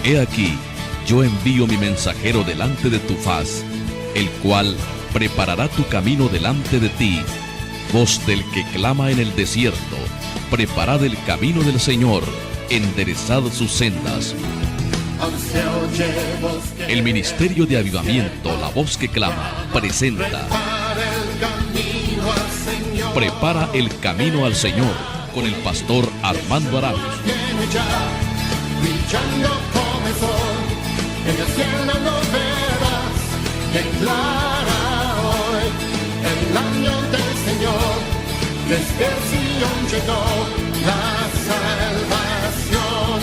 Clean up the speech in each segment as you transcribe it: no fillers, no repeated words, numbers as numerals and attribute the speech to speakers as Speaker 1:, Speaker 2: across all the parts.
Speaker 1: He aquí, yo envío mi mensajero delante de tu faz, el cual preparará tu camino delante de ti. Voz del que clama en el desierto, preparad el camino del Señor, enderezad sus sendas. El Ministerio de Avivamiento, La Voz que Clama, presenta Prepara el camino al Señor, con el pastor Armando Arauz.
Speaker 2: Brillando como el sol, en el cielo lo verás, declara hoy el año del Señor, desde Sion llegó la salvación.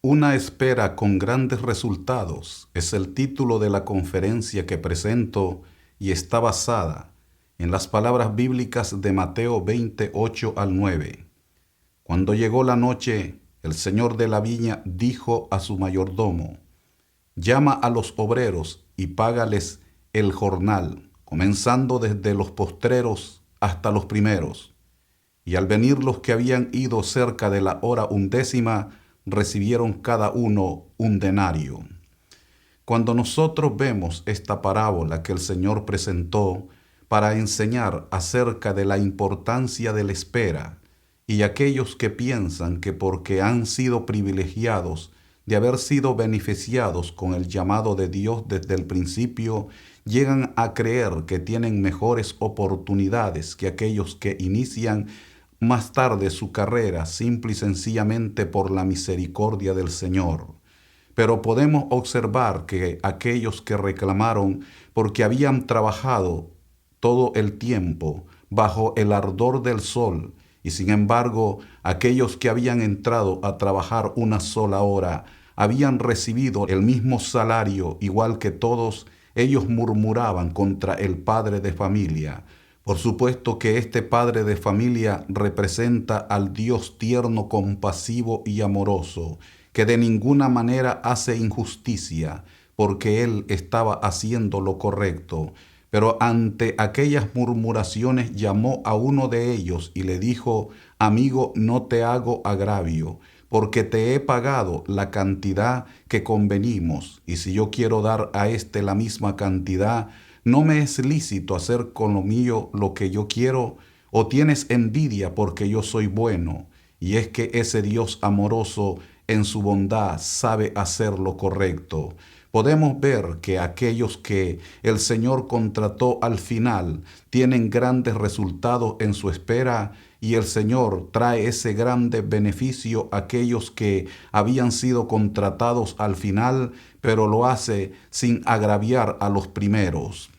Speaker 3: Una espera con grandes resultados es el título de la conferencia que presento y está basada en las palabras bíblicas de Mateo 28 al 9. Cuando llegó la noche, el señor de la viña dijo a su mayordomo: llama a los obreros y págales el jornal, comenzando desde los postreros hasta los primeros. Y al venir los que habían ido cerca de la hora 11, recibieron cada uno un denario. Cuando nosotros vemos esta parábola que el Señor presentó para enseñar acerca de la importancia de la espera, y aquellos que piensan que porque han sido privilegiados de haber sido beneficiados con el llamado de Dios desde el principio, llegan a creer que tienen mejores oportunidades que aquellos que inician más tarde su carrera simple y sencillamente por la misericordia del Señor. Pero podemos observar que aquellos que reclamaron porque habían trabajado todo el tiempo bajo el ardor del sol, y sin embargo aquellos que habían entrado a trabajar una sola hora habían recibido el mismo salario igual que todos, ellos murmuraban contra el padre de familia. Por supuesto que este padre de familia representa al Dios tierno, compasivo y amoroso, que de ninguna manera hace injusticia, porque él estaba haciendo lo correcto. Pero ante aquellas murmuraciones llamó a uno de ellos y le dijo: amigo, no te hago agravio, porque te he pagado la cantidad que convenimos, y si yo quiero dar a éste la misma cantidad, ¿no me es lícito hacer con lo mío lo que yo quiero? ¿O tienes envidia porque yo soy bueno? Y es que ese Dios amoroso en su bondad sabe hacer lo correcto. Podemos ver que aquellos que el Señor contrató al final tienen grandes resultados en su espera, y el Señor trae ese grande beneficio a aquellos que habían sido contratados al final, pero lo hace sin agraviar a los primeros.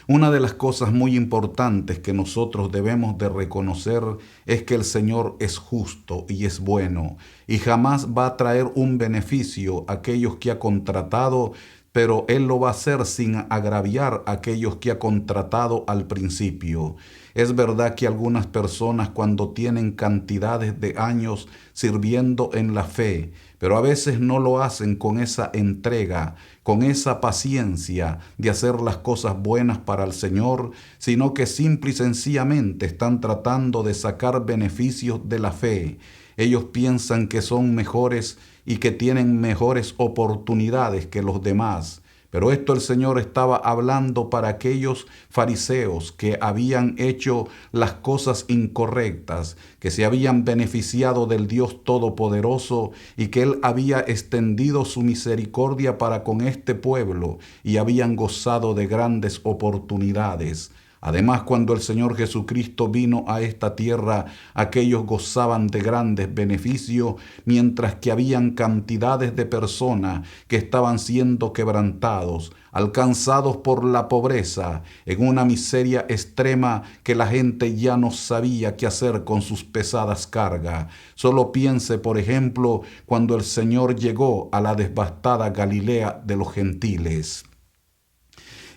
Speaker 3: Una de las cosas muy importantes que nosotros debemos de reconocer es que el Señor es justo y es bueno, y jamás va a traer un beneficio a aquellos que ha contratado, pero Él lo va a hacer sin agraviar a aquellos que ha contratado al principio. Es verdad que algunas personas, cuando tienen cantidades de años sirviendo en la fe, pero a veces no lo hacen con esa entrega, con esa paciencia de hacer las cosas buenas para el Señor, sino que simple y sencillamente están tratando de sacar beneficios de la fe. Ellos piensan que son mejores y que tienen mejores oportunidades que los demás. Pero esto el Señor estaba hablando para aquellos fariseos que habían hecho las cosas incorrectas, que se habían beneficiado del Dios Todopoderoso y que Él había extendido su misericordia para con este pueblo y habían gozado de grandes oportunidades. Además, cuando el Señor Jesucristo vino a esta tierra, aquellos gozaban de grandes beneficios, mientras que habían cantidades de personas que estaban siendo quebrantados, alcanzados por la pobreza, en una miseria extrema que la gente ya no sabía qué hacer con sus pesadas cargas. Solo piense, por ejemplo, cuando el Señor llegó a la devastada Galilea de los gentiles.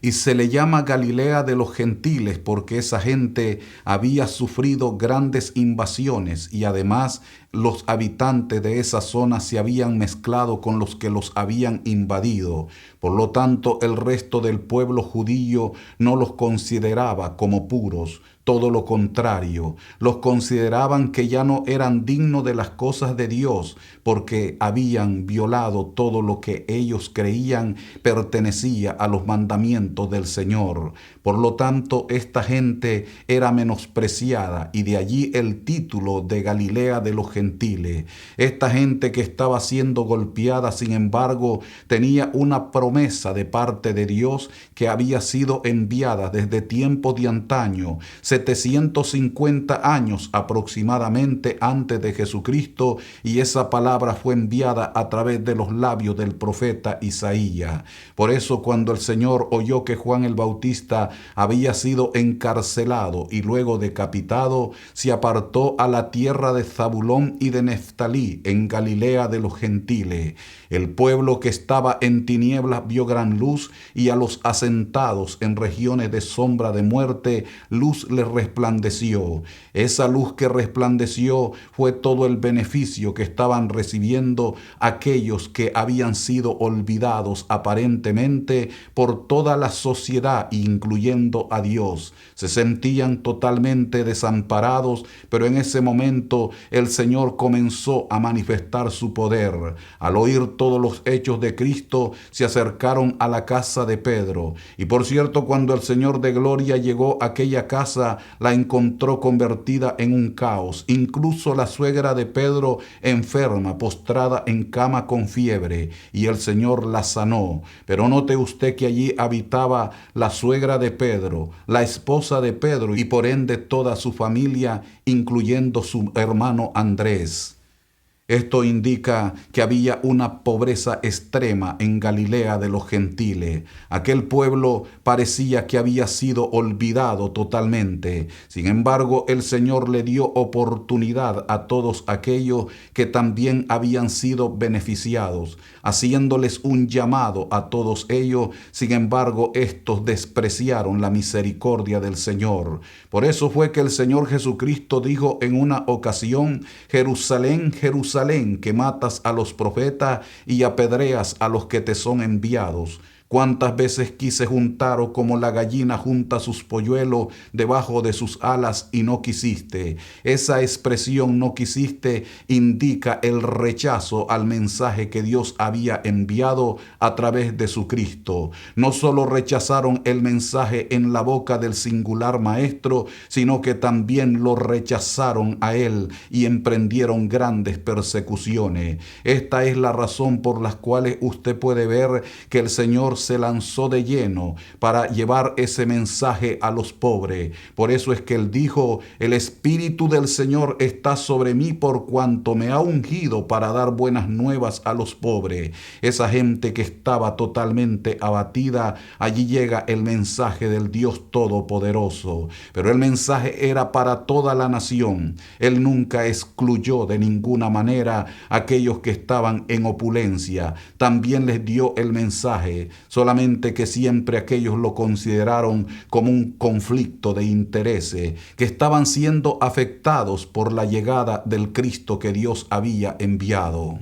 Speaker 3: y se le llama Galilea de los gentiles porque esa gente había sufrido grandes invasiones y además los habitantes de esa zona se habían mezclado con los que los habían invadido. Por lo tanto, el resto del pueblo judío no los consideraba como puros. Todo lo contrario, los consideraban que ya no eran dignos de las cosas de Dios porque habían violado todo lo que ellos creían pertenecía a los mandamientos del Señor. Por lo tanto, esta gente era menospreciada y de allí el título de Galilea de los gentiles. Esta gente que estaba siendo golpeada, sin embargo, tenía una promesa de parte de Dios que había sido enviada desde tiempos de antaño, 750 años aproximadamente antes de Jesucristo, y esa palabra fue enviada a través de los labios del profeta Isaías. Por eso, cuando el Señor oyó que Juan el Bautista había sido encarcelado y luego decapitado, se apartó a la tierra de Zabulón y de Neftalí, en Galilea de los gentiles. El pueblo que estaba en tinieblas vio gran luz, y a los asentados en regiones de sombra de muerte, luz les resplandeció. Esa luz que resplandeció fue todo el beneficio que estaban recibiendo aquellos que habían sido olvidados aparentemente por toda la sociedad, incluyendo a Dios. Se sentían totalmente desamparados, pero en ese momento el Señor comenzó a manifestar su poder. Al oír todos los hechos de Cristo, se acercaron a la casa de Pedro. Y por cierto, cuando el Señor de gloria llegó a aquella casa, la encontró convertida en un caos. Incluso la suegra de Pedro, enferma, postrada en cama con fiebre, y el Señor la sanó. Pero note usted que allí habitaba la suegra de Pedro, la esposa de Pedro, y por ende toda su familia, incluyendo su hermano Andrés. Esto indica que había una pobreza extrema en Galilea de los gentiles. Aquel pueblo parecía que había sido olvidado totalmente. Sin embargo, el Señor le dio oportunidad a todos aquellos que también habían sido beneficiados, haciéndoles un llamado a todos ellos. Sin embargo, estos despreciaron la misericordia del Señor. Por eso fue que el Señor Jesucristo dijo en una ocasión: Jerusalén, Jerusalén, que matas a los profetas y apedreas a los que te son enviados. Cuántas veces quise juntaros como la gallina junta sus polluelos debajo de sus alas y no quisiste. Esa expresión "no quisiste" indica el rechazo al mensaje que Dios había enviado a través de su Cristo. No solo rechazaron el mensaje en la boca del singular maestro, sino que también lo rechazaron a él y emprendieron grandes persecuciones. Esta es la razón por la cual usted puede ver que el Señor se lanzó de lleno para llevar ese mensaje a los pobres. Por eso es que él dijo: el Espíritu del Señor está sobre mí por cuanto me ha ungido para dar buenas nuevas a los pobres. Esa gente que estaba totalmente abatida, allí llega el mensaje del Dios Todopoderoso. Pero el mensaje era para toda la nación. Él nunca excluyó de ninguna manera a aquellos que estaban en opulencia. También les dio el mensaje, solamente que siempre aquellos lo consideraron como un conflicto de intereses, que estaban siendo afectados por la llegada del Cristo que Dios había enviado.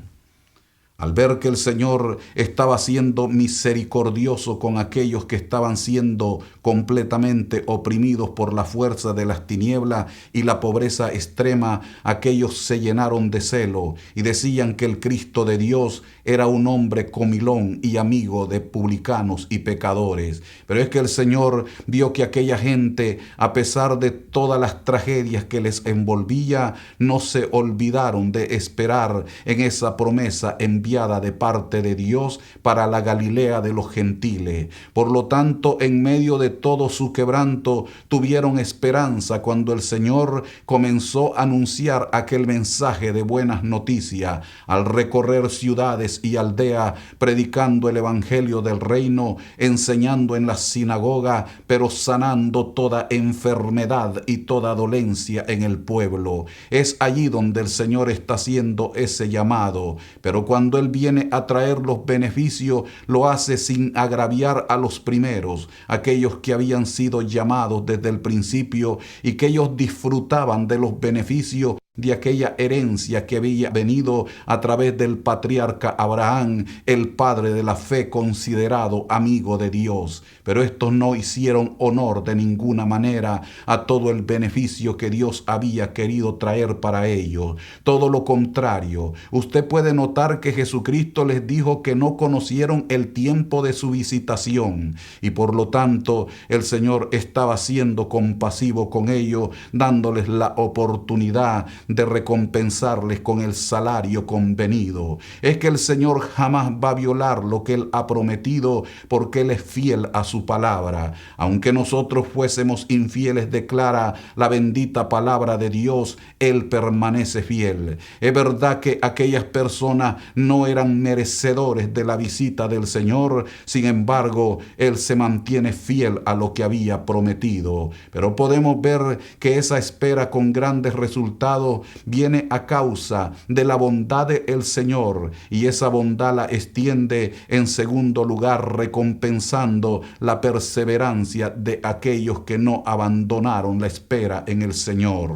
Speaker 3: Al ver que el Señor estaba siendo misericordioso con aquellos que estaban siendo completamente oprimidos por la fuerza de las tinieblas y la pobreza extrema, aquellos se llenaron de celo y decían que el Cristo de Dios era un hombre comilón y amigo de publicanos y pecadores. Pero es que el Señor vio que aquella gente, a pesar de todas las tragedias que les envolvía, no se olvidaron de esperar en esa promesa enviada de parte de Dios para la Galilea de los gentiles. Por lo tanto, en medio de todo su quebranto, tuvieron esperanza cuando el Señor comenzó a anunciar aquel mensaje de buenas noticias, al recorrer ciudades y aldeas, predicando el evangelio del reino, enseñando en la sinagoga, pero sanando toda enfermedad y toda dolencia en el pueblo. Es allí donde el Señor está haciendo ese llamado. Pero cuando cuando Él viene a traer los beneficios, lo hace sin agraviar a los primeros, aquellos que habían sido llamados desde el principio y que ellos disfrutaban de los beneficios de aquella herencia que había venido a través del patriarca Abraham, el padre de la fe, considerado amigo de Dios. Pero estos no hicieron honor de ninguna manera a todo el beneficio que Dios había querido traer para ellos. Todo lo contrario, usted puede notar que Jesucristo les dijo que no conocieron el tiempo de su visitación y por lo tanto el Señor estaba siendo compasivo con ellos, dándoles la oportunidad de recompensarles con el salario convenido. Es que el Señor jamás va a violar lo que Él ha prometido, porque Él es fiel a su palabra. Aunque nosotros fuésemos infieles, declara la bendita palabra de Dios, Él permanece fiel. Es verdad que aquellas personas no eran merecedores de la visita del Señor, sin embargo, Él se mantiene fiel a lo que había prometido. Pero podemos ver que esa espera con grandes resultados viene a causa de la bondad del Señor, y esa bondad la extiende en segundo lugar recompensando la perseverancia de aquellos que no abandonaron la espera en el Señor.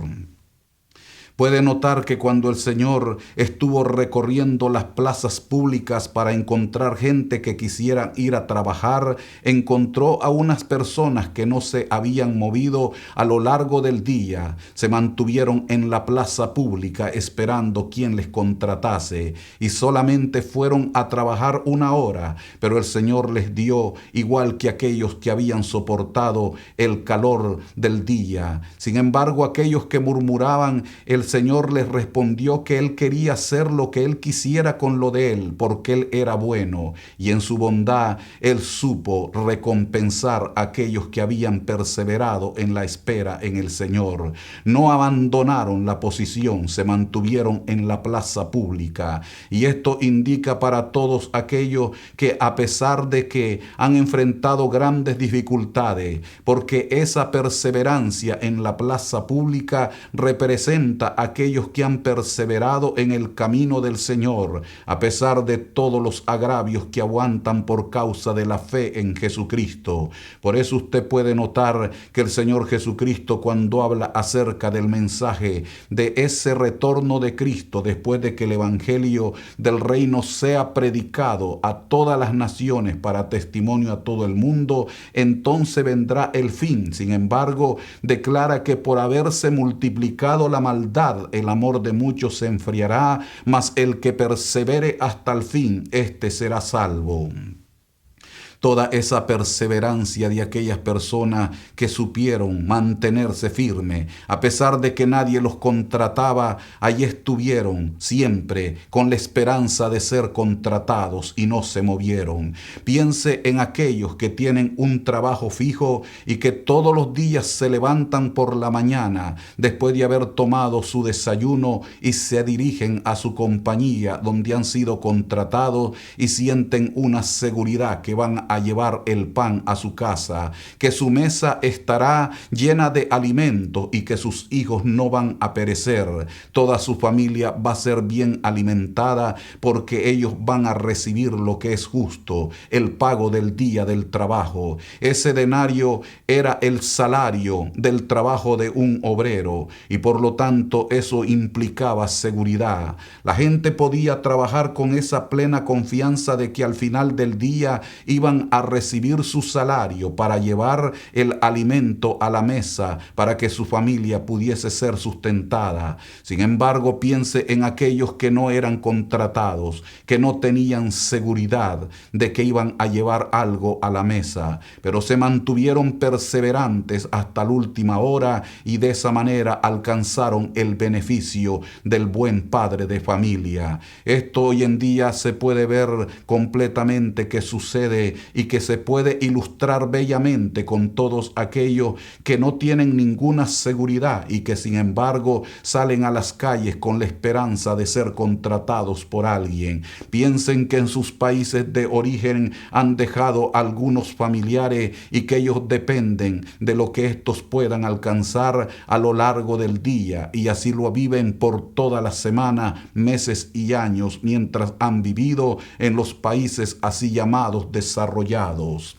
Speaker 3: Puede notar que cuando el Señor estuvo recorriendo las plazas públicas para encontrar gente que quisiera ir a trabajar, encontró a unas personas que no se habían movido a lo largo del día. Se mantuvieron en la plaza pública esperando quien les contratase y solamente fueron a trabajar 1 hora, pero el Señor les dio igual que aquellos que habían soportado el calor del día. Sin embargo, aquellos que murmuraban, el Señor les respondió que Él quería hacer lo que Él quisiera con lo de Él, porque Él era bueno, y en su bondad Él supo recompensar a aquellos que habían perseverado en la espera en el Señor. No abandonaron la posición, se mantuvieron en la plaza pública, y esto indica para todos aquellos que, a pesar de que han enfrentado grandes dificultades, porque esa perseverancia en la plaza pública representa aquellos que han perseverado en el camino del Señor, a pesar de todos los agravios que aguantan por causa de la fe en Jesucristo. Por eso usted puede notar que el Señor Jesucristo, cuando habla acerca del mensaje de ese retorno de Cristo, después de que el Evangelio del Reino sea predicado a todas las naciones para testimonio a todo el mundo, entonces vendrá el fin. Sin embargo, declara que por haberse multiplicado la maldad, el amor de muchos se enfriará, mas el que persevere hasta el fin, éste será salvo. Toda esa perseverancia de aquellas personas que supieron mantenerse firme, a pesar de que nadie los contrataba, allí estuvieron siempre con la esperanza de ser contratados y no se movieron. Piense en aquellos que tienen un trabajo fijo y que todos los días se levantan por la mañana después de haber tomado su desayuno y se dirigen a su compañía donde han sido contratados y sienten una seguridad que van a llevar el pan a su casa, que su mesa estará llena de alimento y que sus hijos no van a perecer. Toda su familia va a ser bien alimentada porque ellos van a recibir lo que es justo, el pago del día del trabajo. Ese denario era el salario del trabajo de un obrero y por lo tanto eso implicaba seguridad. La gente podía trabajar con esa plena confianza de que al final del día iban a recibir su salario para llevar el alimento a la mesa para que su familia pudiese ser sustentada. Sin embargo, piense en aquellos que no eran contratados, que no tenían seguridad de que iban a llevar algo a la mesa, pero se mantuvieron perseverantes hasta la última hora y de esa manera alcanzaron el beneficio del buen padre de familia. Esto hoy en día se puede ver completamente que sucede y que se puede ilustrar bellamente con todos aquellos que no tienen ninguna seguridad y que sin embargo salen a las calles con la esperanza de ser contratados por alguien. Piensen que en sus países de origen han dejado algunos familiares y que ellos dependen de lo que estos puedan alcanzar a lo largo del día, y así lo viven por toda la semana, meses y años, mientras han vivido en los países así llamados desarrollados.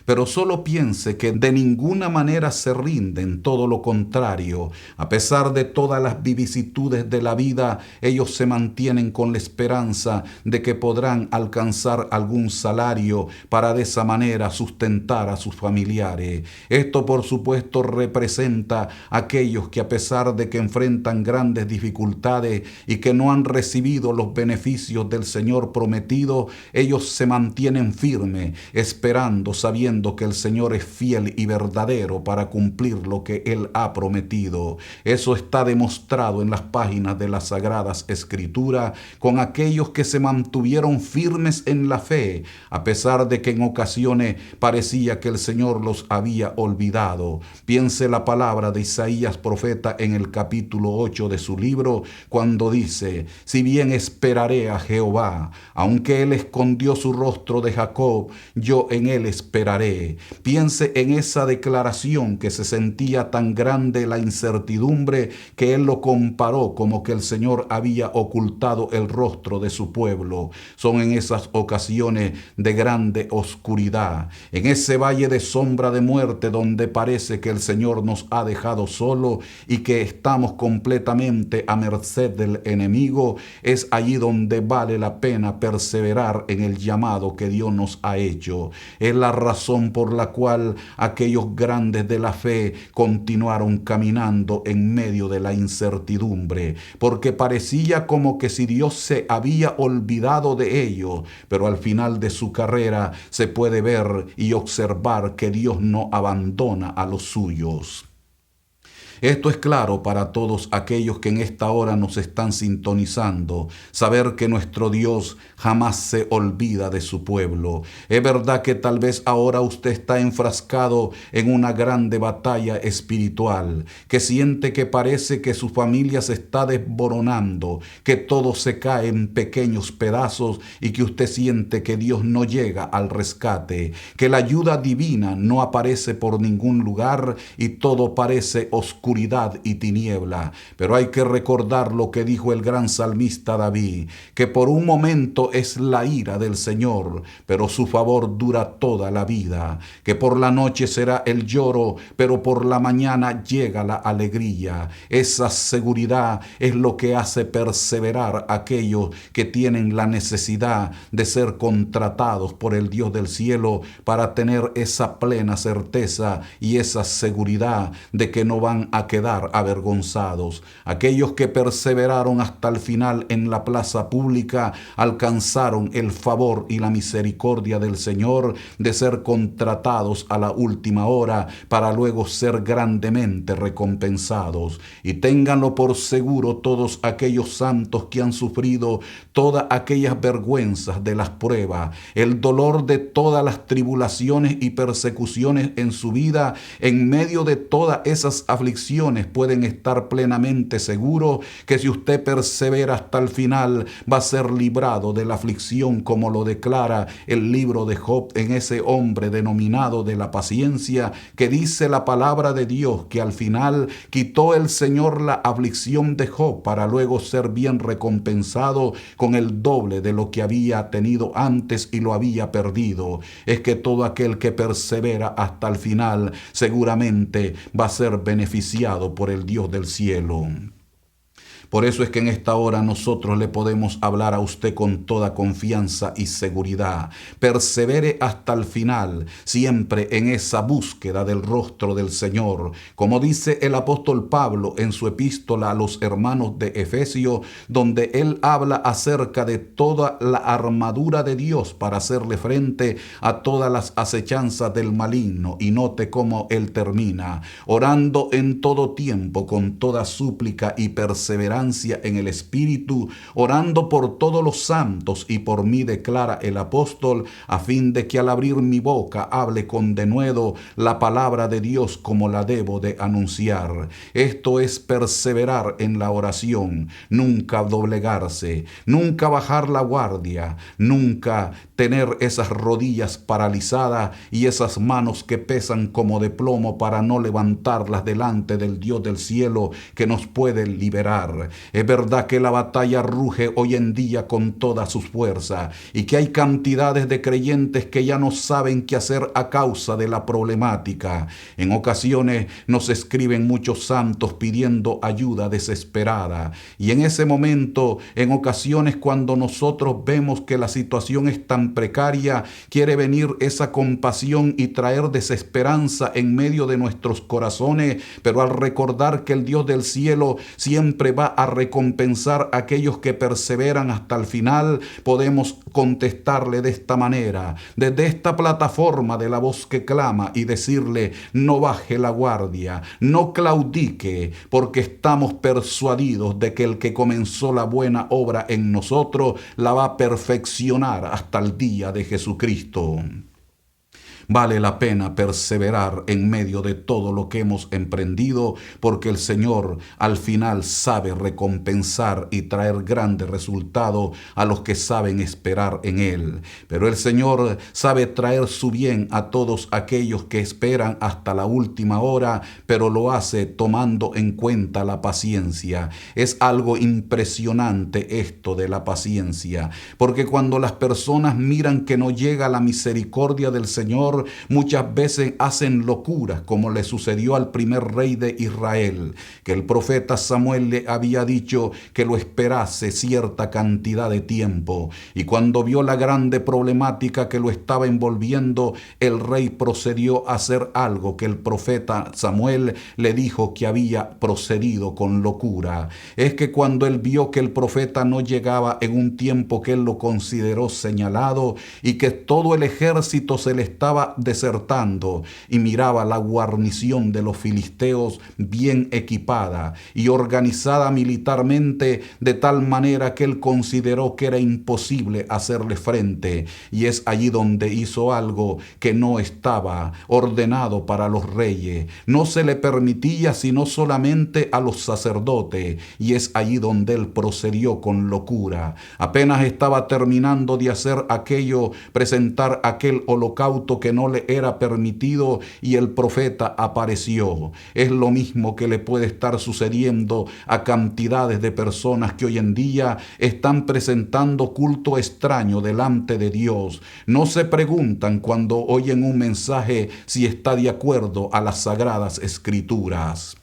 Speaker 3: Pero solo piense que de ninguna manera se rinden, todo lo contrario. A pesar de todas las vicisitudes de la vida, ellos se mantienen con la esperanza de que podrán alcanzar algún salario para de esa manera sustentar a sus familiares. Esto, por supuesto, representa a aquellos que, a pesar de que enfrentan grandes dificultades y que no han recibido los beneficios del Señor prometido, ellos se mantienen firmes, esperando, sabiendo que el Señor es fiel y verdadero para cumplir lo que Él ha prometido. Eso está demostrado en las páginas de las Sagradas Escrituras con aquellos que se mantuvieron firmes en la fe, a pesar de que en ocasiones parecía que el Señor los había olvidado. Piense la palabra de Isaías profeta en el capítulo 8 de su libro, cuando dice: si bien esperaré a Jehová, aunque Él escondió su rostro de Jacob, yo en Él esperaré. Piense en esa declaración, que se sentía tan grande la incertidumbre que él lo comparó como que el Señor había ocultado el rostro de su pueblo. Son en esas ocasiones de grande oscuridad, en ese valle de sombra de muerte donde parece que el Señor nos ha dejado solo y que estamos completamente a merced del enemigo. Es allí donde vale la pena perseverar en el llamado que Dios nos ha hecho. Es la razón por la cual aquellos grandes de la fe continuaron caminando en medio de la incertidumbre, porque parecía como que si Dios se había olvidado de ellos, pero al final de su carrera se puede ver y observar que Dios no abandona a los suyos. Esto es claro para todos aquellos que en esta hora nos están sintonizando, saber que nuestro Dios jamás se olvida de su pueblo. Es verdad que tal vez ahora usted está enfrascado en una grande batalla espiritual, que siente que parece que su familia se está desboronando, que todo se cae en pequeños pedazos y que usted siente que Dios no llega al rescate, que la ayuda divina no aparece por ningún lugar y todo parece oscuro y tiniebla. Pero hay que recordar lo que dijo el gran salmista David, que por un momento es la ira del Señor, pero su favor dura toda la vida, que por la noche será el lloro, pero por la mañana llega la alegría. Esa seguridad es lo que hace perseverar a aquellos que tienen la necesidad de ser contratados por el Dios del cielo, para tener esa plena certeza y esa seguridad de que no van a quedar avergonzados. Aquellos que perseveraron hasta el final en la plaza pública alcanzaron el favor y la misericordia del Señor de ser contratados a la última hora para luego ser grandemente recompensados. Y ténganlo por seguro todos aquellos santos que han sufrido todas aquellas vergüenzas de las pruebas, el dolor de todas las tribulaciones y persecuciones en su vida. En medio de todas esas aflicciones pueden estar plenamente seguros que si usted persevera hasta el final va a ser librado de la aflicción, como lo declara el libro de Job en ese hombre denominado de la paciencia, que dice la palabra de Dios que al final quitó el Señor la aflicción de Job para luego ser bien recompensado con el doble de lo que había tenido antes y lo había perdido. Es que todo aquel que persevera hasta el final seguramente va a ser beneficiado por el Dios del cielo. Por eso es que en esta hora nosotros le podemos hablar a usted con toda confianza y seguridad. Persevere hasta el final, siempre en esa búsqueda del rostro del Señor. Como dice el apóstol Pablo en su epístola a los hermanos de Efesios, donde él habla acerca de toda la armadura de Dios para hacerle frente a todas las acechanzas del maligno. Y note cómo él termina: orando en todo tiempo con toda súplica y perseverancia perseverancia en el Espíritu, orando por todos los santos y por mí, declara el apóstol, a fin de que al abrir mi boca hable con denuedo la palabra de Dios como la debo de anunciar. Esto es perseverar en la oración, nunca doblegarse, nunca bajar la guardia, nunca tener esas rodillas paralizadas y esas manos que pesan como de plomo para no levantarlas delante del Dios del cielo que nos puede liberar. Es verdad que la batalla ruge hoy en día con toda su fuerza y que hay cantidades de creyentes que ya no saben qué hacer a causa de la problemática. En ocasiones nos escriben muchos santos pidiendo ayuda desesperada, y en ese momento, en ocasiones cuando nosotros vemos que la situación es tan precaria, quiere venir esa compasión y traer desesperanza en medio de nuestros corazones, pero al recordar que el Dios del cielo siempre va a recompensar a aquellos que perseveran hasta el final, podemos contestarle de esta manera, desde esta plataforma de la voz que clama, y decirle: no baje la guardia, no claudique, porque estamos persuadidos de que el que comenzó la buena obra en nosotros la va a perfeccionar hasta el día de Jesucristo. Vale la pena perseverar en medio de todo lo que hemos emprendido, porque el Señor al final sabe recompensar y traer grandes resultados a los que saben esperar en Él. Pero el Señor sabe traer su bien a todos aquellos que esperan hasta la última hora, pero lo hace tomando en cuenta la paciencia. Es algo impresionante esto de la paciencia, porque cuando las personas miran que no llega la misericordia del Señor, muchas veces hacen locuras, como le sucedió al primer rey de Israel, que el profeta Samuel le había dicho que lo esperase cierta cantidad de tiempo, y cuando vio la grande problemática que lo estaba envolviendo, el rey procedió a hacer algo que el profeta Samuel le dijo que había procedido con locura. Es que cuando él vio que el profeta no llegaba en un tiempo que él lo consideró señalado, y que todo el ejército se le estaba desertando, y miraba la guarnición de los filisteos bien equipada y organizada militarmente, de tal manera que él consideró que era imposible hacerle frente, y es allí donde hizo algo que no estaba ordenado para los reyes. No se le permitía sino solamente a los sacerdotes, y es allí donde él procedió con locura. Apenas estaba terminando de hacer aquello, presentar aquel holocausto que no le era permitido, y el profeta apareció. Es lo mismo que le puede estar sucediendo a cantidades de personas que hoy en día están presentando culto extraño delante de Dios. No se preguntan cuando oyen un mensaje si está de acuerdo a las sagradas escrituras.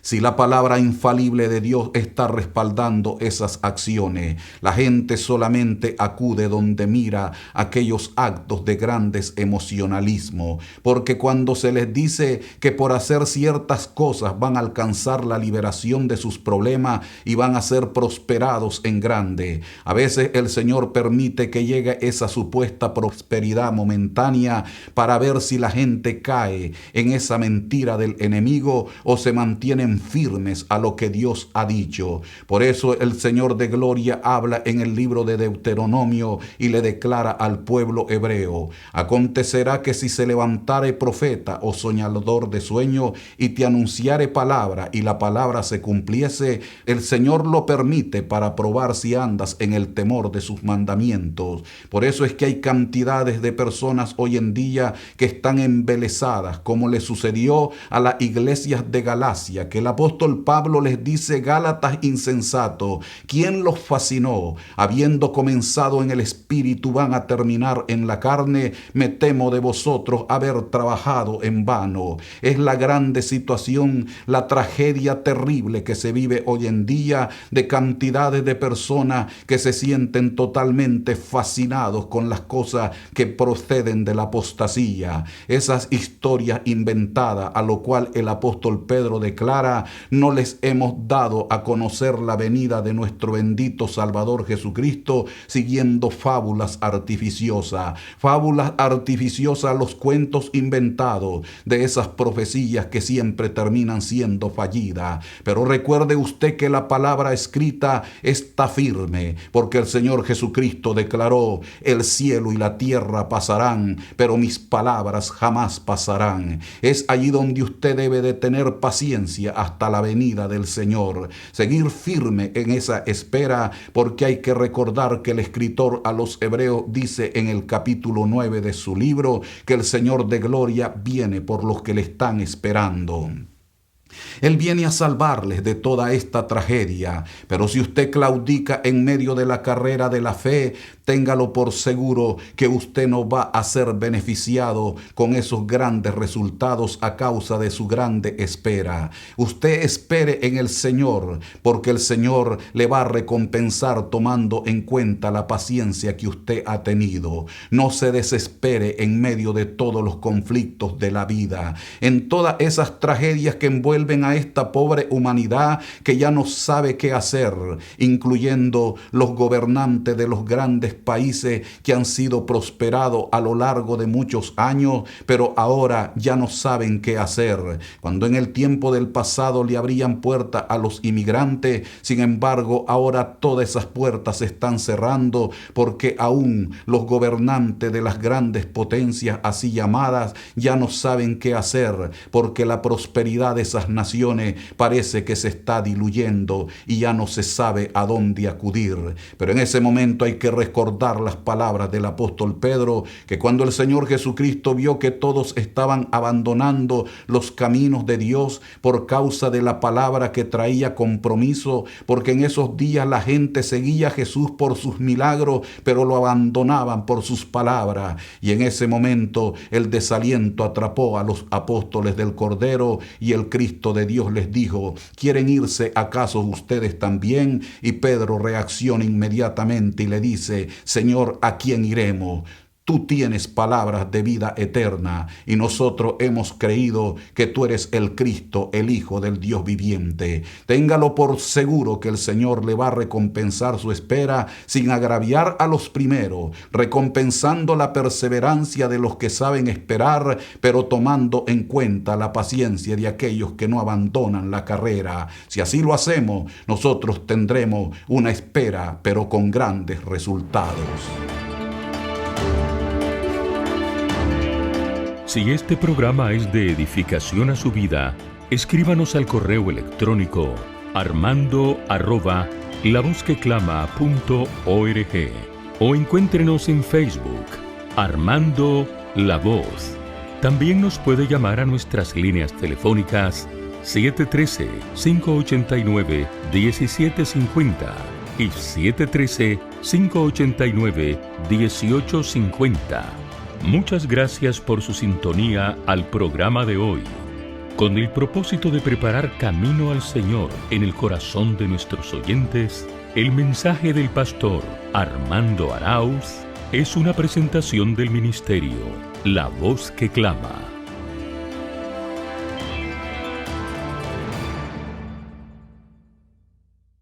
Speaker 3: Si la palabra infalible de Dios está respaldando esas acciones, la gente solamente acude donde mira aquellos actos de grandes emocionalismo, porque cuando se les dice que por hacer ciertas cosas van a alcanzar la liberación de sus problemas y van a ser prosperados en grande, a veces el Señor permite que llegue esa supuesta prosperidad momentánea para ver si la gente cae en esa mentira del enemigo o se mantienen firmes a lo que Dios ha dicho. Por eso el Señor de gloria habla en el libro de Deuteronomio y le declara al pueblo hebreo: acontecerá que si se levantare profeta o soñador de sueño y te anunciare palabra, y la palabra se cumpliese, el Señor lo permite para probar si andas en el temor de sus mandamientos. Por eso es que hay cantidades de personas hoy en día que están embelesadas, como le sucedió a las iglesias de Galacia, que el apóstol Pablo les dice: Gálatas insensatos, ¿quién los fascinó? Habiendo comenzado en el espíritu, van a terminar en la carne. Me temo de vosotros haber trabajado en vano. Es la grande situación, la tragedia terrible que se vive hoy en día, de cantidades de personas que se sienten totalmente fascinados con las cosas que proceden de la apostasía. Esas historias inventadas, a lo cual el apóstol Pedro declara espera, no les hemos dado a conocer la venida de nuestro bendito Salvador Jesucristo siguiendo fábulas artificiosas, los cuentos inventados de esas profecías que siempre terminan siendo fallidas. Pero recuerde usted que la palabra escrita está firme, porque el Señor Jesucristo declaró: el cielo y la tierra pasarán, pero mis palabras jamás pasarán. Es allí donde usted debe de tener paciencia hasta la venida del Señor, seguir firme en esa espera, porque hay que recordar que el escritor a los Hebreos dice en el capítulo 9 de su libro que el Señor de gloria viene por los que le están esperando. Él viene a salvarles de toda esta tragedia, pero si usted claudica en medio de la carrera de la fe, téngalo por seguro que usted no va a ser beneficiado con esos grandes resultados a causa de su grande espera. Usted espere en el Señor, porque el Señor le va a recompensar tomando en cuenta la paciencia que usted ha tenido. No se desespere en medio de todos los conflictos de la vida, en todas esas tragedias que envuelven a esta pobre humanidad que ya no sabe qué hacer, incluyendo los gobernantes de los grandes países que han sido prosperados a lo largo de muchos años, pero ahora ya no saben qué hacer. Cuando en el tiempo del pasado le abrían puertas a los inmigrantes, sin embargo, ahora todas esas puertas se están cerrando, porque aún los gobernantes de las grandes potencias así llamadas ya no saben qué hacer, porque la prosperidad de esas naciones parece que se está diluyendo y ya no se sabe a dónde acudir. Pero en ese momento hay que recordar las palabras del apóstol Pedro, que cuando el Señor Jesucristo vio que todos estaban abandonando los caminos de Dios por causa de la palabra que traía compromiso, porque en esos días la gente seguía a Jesús por sus milagros, pero lo abandonaban por sus palabras, y en ese momento el desaliento atrapó a los apóstoles del Cordero y el Cristo de Dios les dijo: ¿quieren irse acaso ustedes también? Y Pedro reacciona inmediatamente y le dice: Señor, ¿a quién iremos? Tú tienes palabras de vida eterna y nosotros hemos creído que tú eres el Cristo, el Hijo del Dios viviente. Téngalo por seguro que el Señor le va a recompensar su espera sin agraviar a los primeros, recompensando la perseverancia de los que saben esperar, pero tomando en cuenta la paciencia de aquellos que no abandonan la carrera. Si así lo hacemos, nosotros tendremos una espera, pero con grandes resultados.
Speaker 4: Si este programa es de edificación a su vida, escríbanos al correo electrónico armando@lavozqueclama.org o encuéntrenos en Facebook, Armando La Voz. También nos puede llamar a nuestras líneas telefónicas 713-589-1750 y 713-589-1850. Muchas gracias por su sintonía al programa de hoy. Con el propósito de preparar camino al Señor en el corazón de nuestros oyentes, el mensaje del pastor Armando Arauz es una presentación del ministerio La Voz que Clama.